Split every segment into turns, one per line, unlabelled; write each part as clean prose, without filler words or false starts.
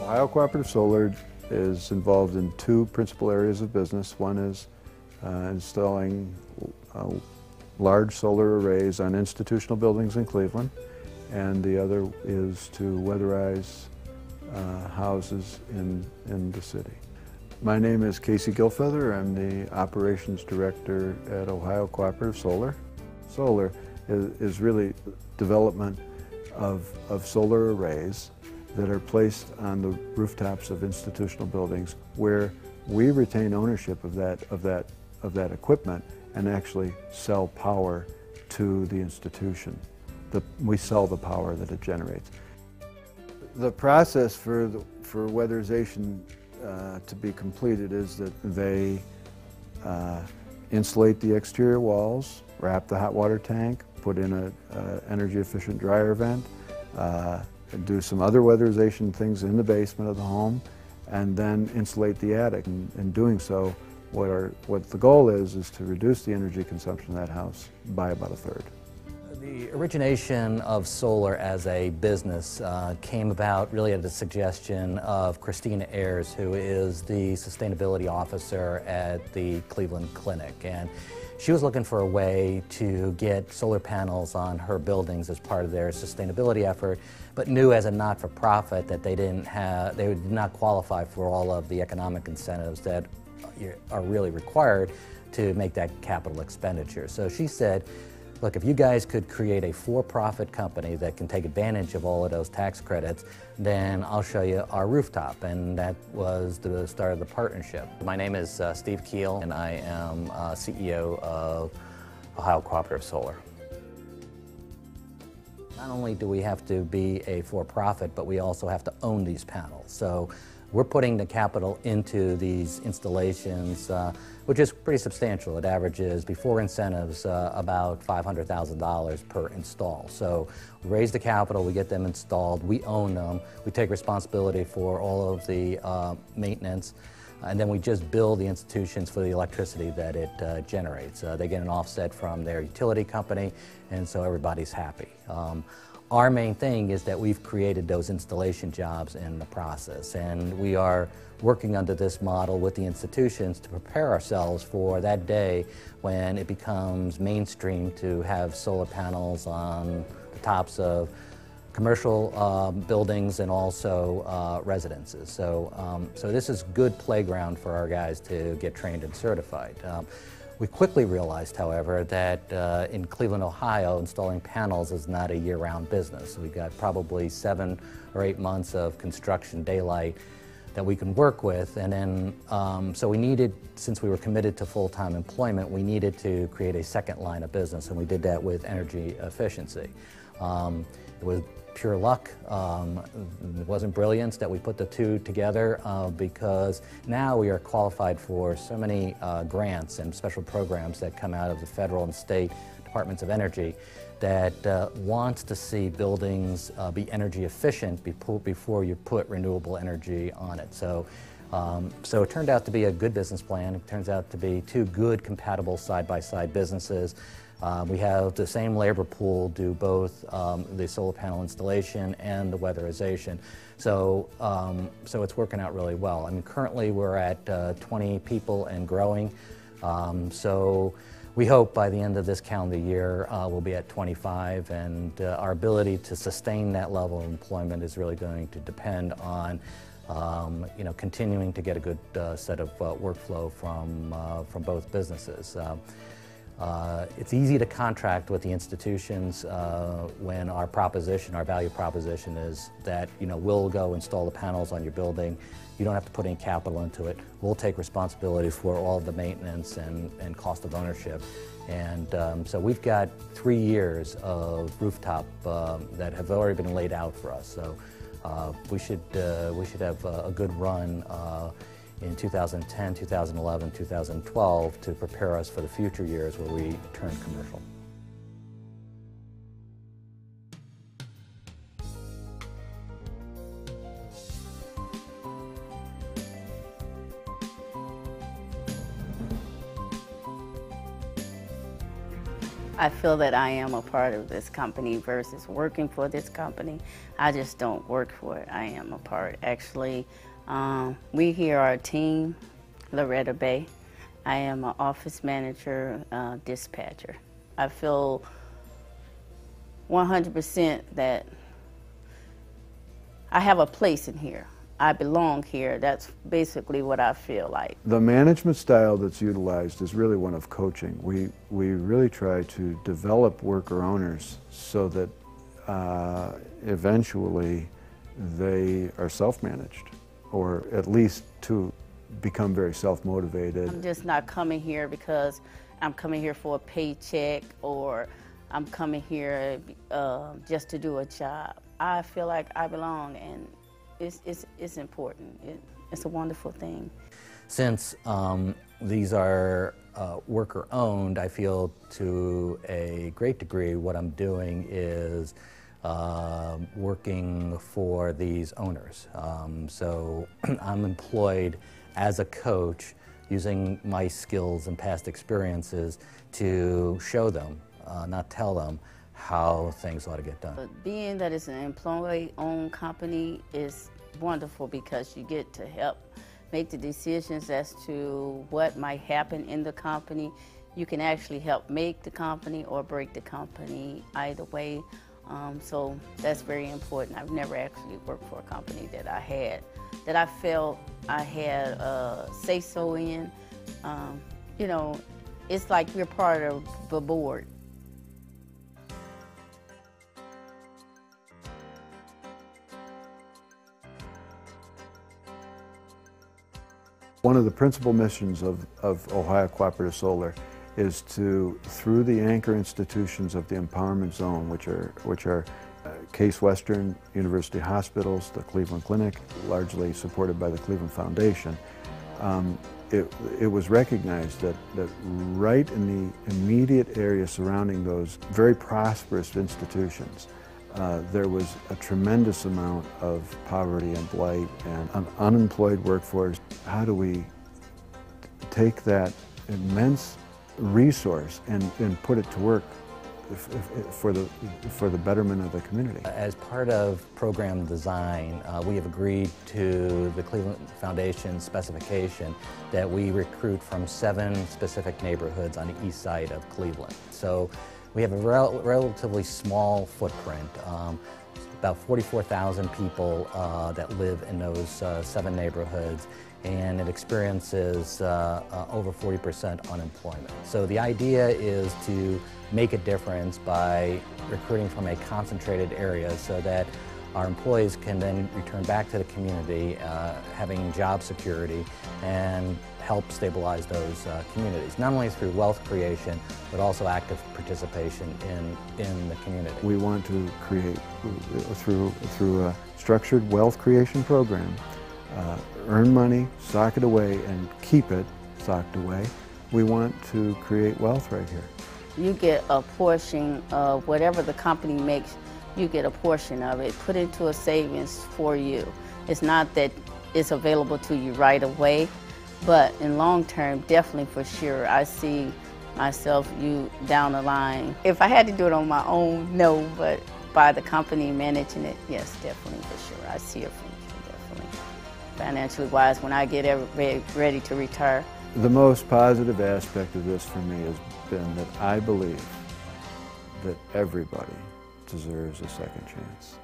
Ohio Cooperative Solar is involved in two principal areas of business. One is installing large solar arrays on institutional buildings in Cleveland, and the other is to weatherize houses in the city. My name is Casey Gilfeather. I'm the Operations Director at Ohio Cooperative Solar. Solar is really development of solar arrays that are placed on the rooftops of institutional buildings where we retain ownership of that equipment and actually sell power to the institution. We sell the power that it generates. The process for weatherization to be completed is that they insulate the exterior walls, wrap the hot water tank, put in an energy efficient dryer vent, and do some other weatherization things in the basement of the home, and then insulate the attic. In doing so, what the goal is to reduce the energy consumption of that house by about a third.
The origination of solar as a business came about really at the suggestion of Christina Ayers, who is the sustainability officer at the Cleveland Clinic. And she was looking for a way to get solar panels on her buildings as part of their sustainability effort, but knew as a not-for-profit that they did not qualify for all of the economic incentives that are really required to make that capital expenditure. So she said, look, if you guys could create a for-profit company that can take advantage of all of those tax credits, then I'll show you our rooftop. And that was the start of the partnership. My name is Steve Keel, and I am CEO of Ohio Cooperative Solar. Not only do we have to be a for-profit, but we also have to own these panels. So we're putting the capital into these installations, which is pretty substantial. It averages, before incentives, about $500,000 per install. So we raise the capital, we get them installed, we own them, we take responsibility for all of the maintenance, and then we just bill the institutions for the electricity that it generates. They get an offset from their utility company, and so everybody's happy. Our main thing is that we've created those installation jobs in the process, and we are working under this model with the institutions to prepare ourselves for that day when it becomes mainstream to have solar panels on the tops of commercial buildings and also residences. So this is good playground for our guys to get trained and certified. We quickly realized, however, that in Cleveland, Ohio, installing panels is not a year-round business. We've got probably 7 or 8 months of construction daylight that we can work with, and then so we needed, since we were committed to full-time employment, we needed to create a second line of business, and we did that with energy efficiency. It was pure luck. It wasn't brilliance that we put the two together because now we are qualified for so many grants and special programs that come out of the federal and state departments of energy that wants to see buildings be energy efficient before you put renewable energy on it. So it turned out to be a good business plan. It turns out to be two good compatible side-by-side businesses. We have the same labor pool do both the solar panel installation and the weatherization. So it's working out really well. I mean, currently we're at 20 people and growing. So we hope by the end of this calendar year we'll be at 25, and our ability to sustain that level of employment is really going to depend on continuing to get a good set of workflow from both businesses. It's easy to contract with the institutions when our value proposition is that we'll go install the panels on your building. You don't have to put any capital into it. We'll take responsibility for all of the maintenance and cost of ownership. And so we've got 3 years of rooftop that have already been laid out for us. So we should have a good run in 2010, 2011, 2012 to prepare us for the future years where we turn commercial.
I feel that I am a part of this company versus working for this company. I just don't work for it. I am a part. Actually, we here are a team, Loretta Bay. I am an office manager, dispatcher. I feel 100% that I have a place in here. I belong here. That's basically what I feel like.
The management style that's utilized is really one of coaching. We really try to develop worker owners so that eventually they are self-managed, or at least to become very self-motivated.
I'm just not coming here because I'm coming here for a paycheck, or I'm coming here just to do a job. I feel like I belong, and it's important. It's a wonderful thing.
Since these are worker-owned, I feel to a great degree what I'm doing is working for these owners. So I'm employed as a coach using my skills and past experiences to show them, not tell them, how things ought to get done.
But being that it's an employee-owned company is wonderful because you get to help make the decisions as to what might happen in the company. You can actually help make the company or break the company either way. So that's very important. I've never actually worked for a company that I felt I had say-so in. You know, it's like we're part of the board.
One of the principal missions of Ohio Cooperative Solar is to, through the anchor institutions of the Empowerment Zone, which are Case Western University Hospitals, the Cleveland Clinic, largely supported by the Cleveland Foundation, it was recognized that right in the immediate area surrounding those very prosperous institutions, there was a tremendous amount of poverty and blight and an unemployed workforce. How do we take that immense resource and put it to work for the betterment of the community?
As part of program design, we have agreed to the Cleveland Foundation specification that we recruit from 7 specific neighborhoods on the east side of Cleveland. So we have a relatively small footprint, about 44,000 people that live in those 7 neighborhoods, and it experiences over 40% unemployment. So the idea is to make a difference by recruiting from a concentrated area so that our employees can then return back to the community, having job security, and help stabilize those communities, not only through wealth creation, but also active participation in the community.
We want to create, through a structured wealth creation program, earn money, sock it away, and keep it socked away. We want to create wealth right here.
You get a portion of whatever the company makes, you get a portion of it put into a savings for you. It's not that it's available to you right away, but in long term, definitely for sure, I see myself, you down the line. If I had to do it on my own, no, but by the company managing it, yes, definitely for sure. I see a future, definitely. Financially wise, when I get ready to retire.
The most positive aspect of this for me has been that I believe that everybody deserves a second chance.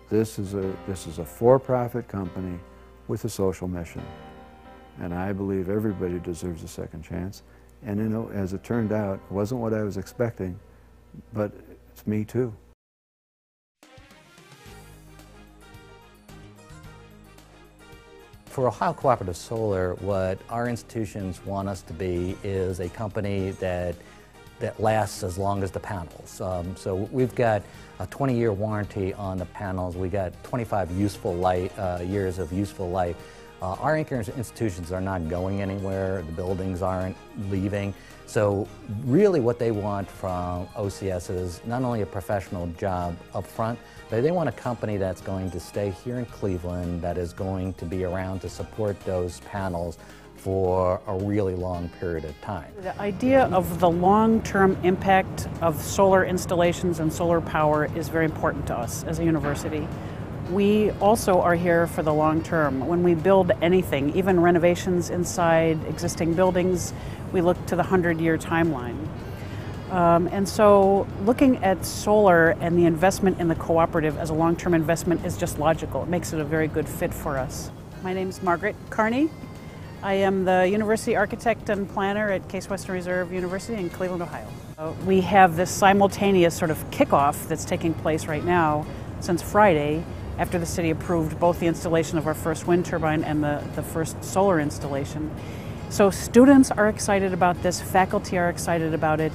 This is a for-profit company with a social mission, and I believe everybody deserves a second chance. And you know, as it turned out, it wasn't what I was expecting, but it's me too.
For Ohio Cooperative Solar, what our institutions want us to be is a company that lasts as long as the panels. So we've got a 20-year warranty on the panels. We got 25 years of useful life. Our anchor institutions are not going anywhere. The buildings aren't leaving. So really what they want from OCS is not only a professional job up front, but they want a company that's going to stay here in Cleveland, that is going to be around to support those panels for a really long period of time.
The idea of the long-term impact of solar installations and solar power is very important to us as a university. We also are here for the long term. When we build anything, even renovations inside existing buildings, we look to the 100-year timeline. And so looking at solar and the investment in the cooperative as a long-term investment is just logical. It makes it a very good fit for us. My name is Margaret Carney. I am the University Architect and Planner at Case Western Reserve University in Cleveland, Ohio. We have this simultaneous sort of kickoff that's taking place right now since Friday, after the city approved both the installation of our first wind turbine and the first solar installation. So students are excited about this, faculty are excited about it.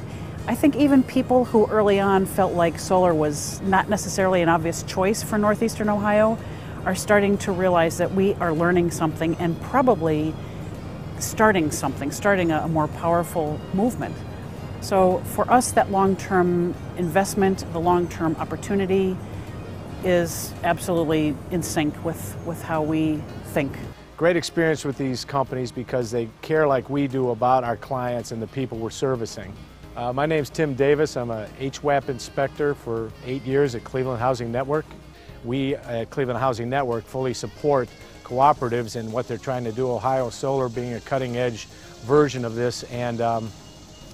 I think even people who early on felt like solar was not necessarily an obvious choice for Northeastern Ohio are starting to realize that we are learning something and probably starting a more powerful movement. So for us, that long-term investment, the long-term opportunity is absolutely in sync with how we think.
Great experience with these companies because they care like we do about our clients and the people we're servicing. My name's Tim Davis. I'm a HWAP inspector for 8 years at Cleveland Housing Network. We at Cleveland Housing Network fully support cooperatives in what they're trying to do, Ohio Solar being a cutting-edge version of this, and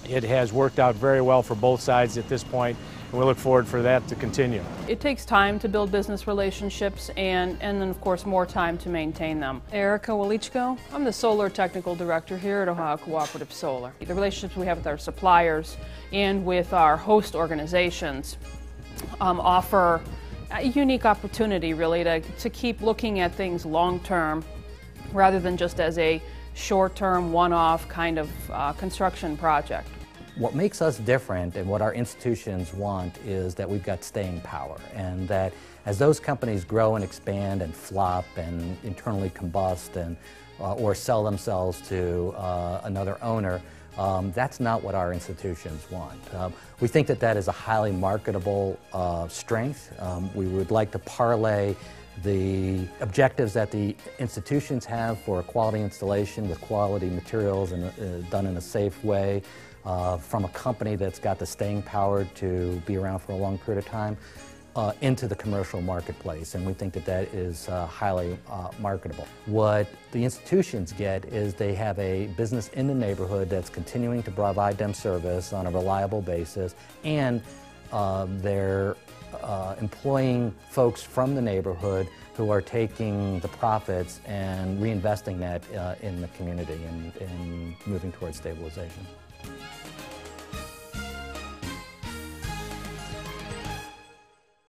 it has worked out very well for both sides at this point, and we look forward for that to continue.
It takes time to build business relationships and then of course more time to maintain them. Erica Walichko, I'm the Solar Technical Director here at Ohio Cooperative Solar. The relationships we have with our suppliers and with our host organizations offer a unique opportunity really to keep looking at things long term rather than just as a short-term, one-off kind of construction project.
What makes us different and what our institutions want is that we've got staying power, and that as those companies grow and expand and flop and internally combust and or sell themselves to another owner, that's not what our institutions want. We think that that is a highly marketable strength. We would like to parlay the objectives that the institutions have for a quality installation with quality materials and done in a safe way from a company that's got the staying power to be around for a long period of time into the commercial marketplace, and we think that that is highly marketable. What the institutions get is they have a business in the neighborhood that's continuing to provide them service on a reliable basis, and they're employing folks from the neighborhood who are taking the profits and reinvesting that in the community and moving towards stabilization.